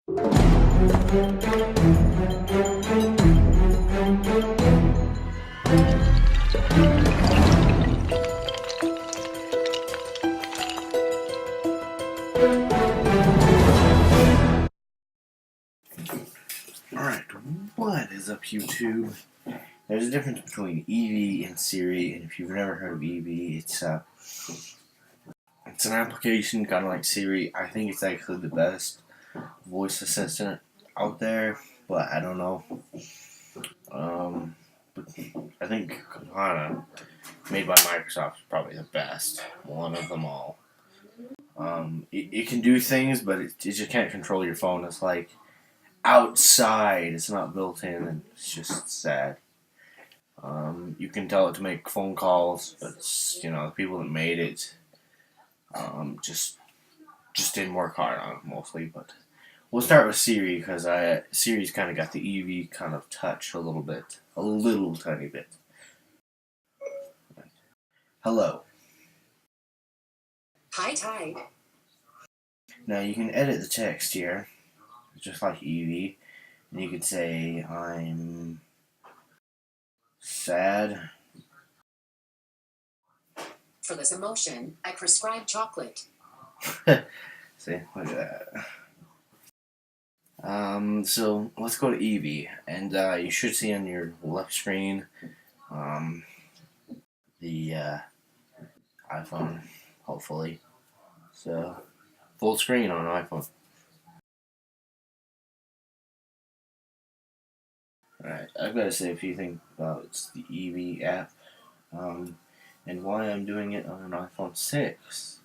Alright, what is up, YouTube? There's a difference between Eevee and Siri, and if you've never heard of Eevee, it's an application kind of like Siri. I think it's actually the best voice assistant out there, but I don't know. But I think Cortana, made by Microsoft, is probably the best one of them all. It can do things, but it just can't control your phone. It's like outside. It's not built in, and it's just sad. You can tell it to make phone calls, but the people that made it just didn't work hard on it mostly. But we'll start with Siri because Siri's kind of got the Eevee kind of touch a little tiny bit. Hello. Hi, Tide. Now you can edit the text here, just like Eevee, and you could say I'm sad. For this emotion, I prescribe chocolate. See, look at that. So let's go to Eevee, and you should see on your left screen the iPhone, hopefully. So full screen on an iPhone. Alright, I've got to say a few things about the Eevee app, and why I'm doing it on an iPhone 6.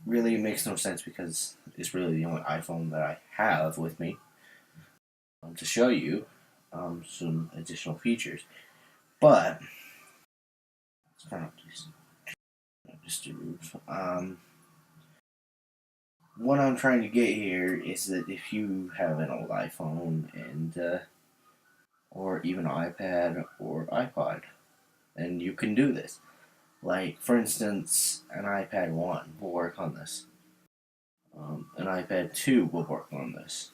Really, it makes no sense because it's really the only iPhone that I have with me to show you some additional features. But it's kind of just what I'm trying to get here is that if you have an old iPhone and or even iPad or iPod, then you can do this. Like, for instance, an iPad 1 will work on this. An iPad 2 will work on this.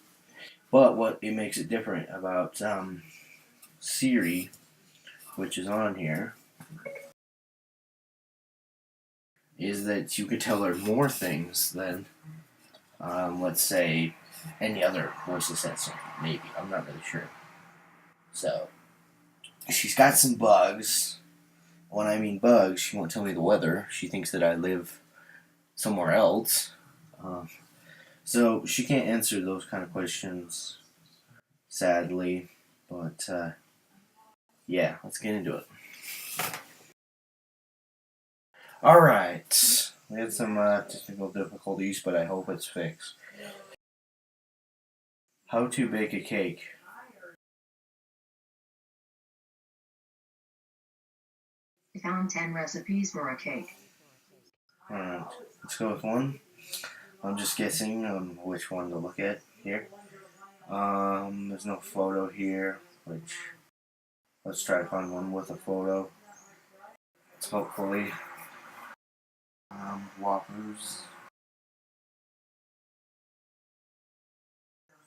But what it makes it different about Siri, which is on here, is that you can tell her more things than, let's say, any other voice assistant. Maybe. I'm not really sure. So, she's got some bugs. When I mean bugs, she won't tell me the weather. She thinks that I live somewhere else. So she can't answer those kind of questions, sadly. But, yeah, let's get into it. Alright. We had some technical difficulties, but I hope it's fixed. How to bake a cake. I found 10 recipes for a cake. Alright, let's go with one. I'm just guessing on which one to look at here. There's no photo here, which let's try to find one with a photo. It's hopefully Whoppers.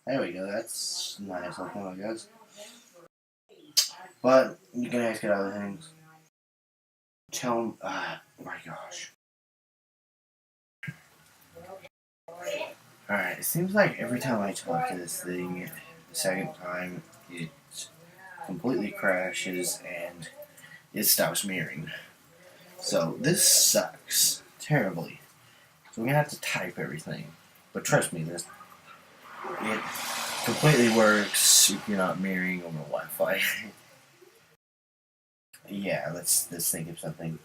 There we go. That's nice looking, I guess. But you can ask it other things. Tell me, my gosh. Alright, it seems like every time I talk to this thing, the second time, it completely crashes and it stops mirroring. So, this sucks terribly. So we're gonna have to type everything. But trust me, it completely works if you're not mirroring over Wi-Fi. Yeah, let's think of something.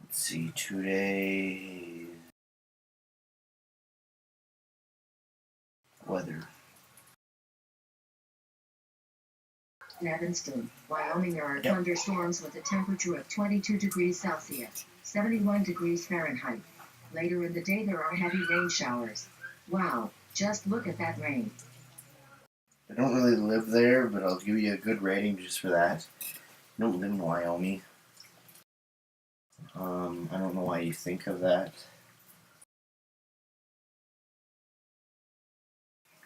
Let's see, today weather. In Evanston, Wyoming, there are thunderstorms with a temperature of 22 degrees Celsius, 71 degrees Fahrenheit. Later in the day, there are heavy rain showers. Wow, just look at that rain. I don't really live there, but I'll give you a good rating just for that. I don't live in Wyoming. I don't know why you think of that.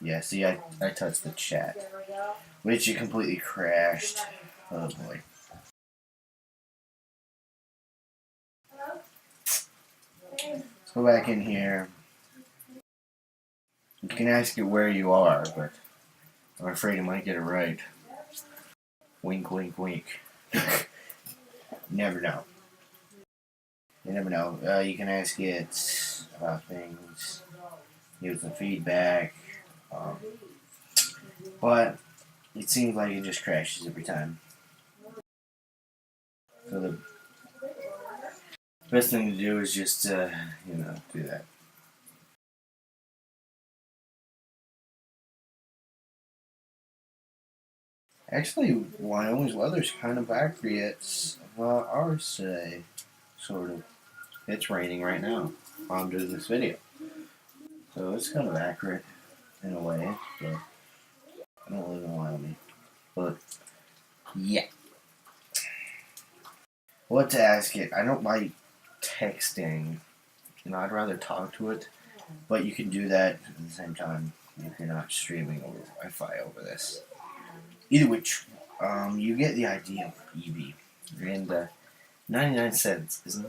Yeah, see, I touched the chat, which it completely crashed. Oh boy. Let's go back in here. You can ask it where you are, but I'm afraid it might get it right. Wink, wink, wink. Never know. You never know. You can ask it about things, give some feedback, um, but it seems like it just crashes every time. So the best thing to do is just, do that. Actually, Wyoming's weather's kind of accurate about ours today, sort of. It's raining right now while I'm doing this video. So it's kind of accurate in a way, but I don't live in Wyoming. But, yeah. What to ask it? I don't like texting. I'd rather talk to it, but you can do that at the same time if you're not streaming over Wi-Fi over this. Either which, you get the idea of EV. And 99 cents is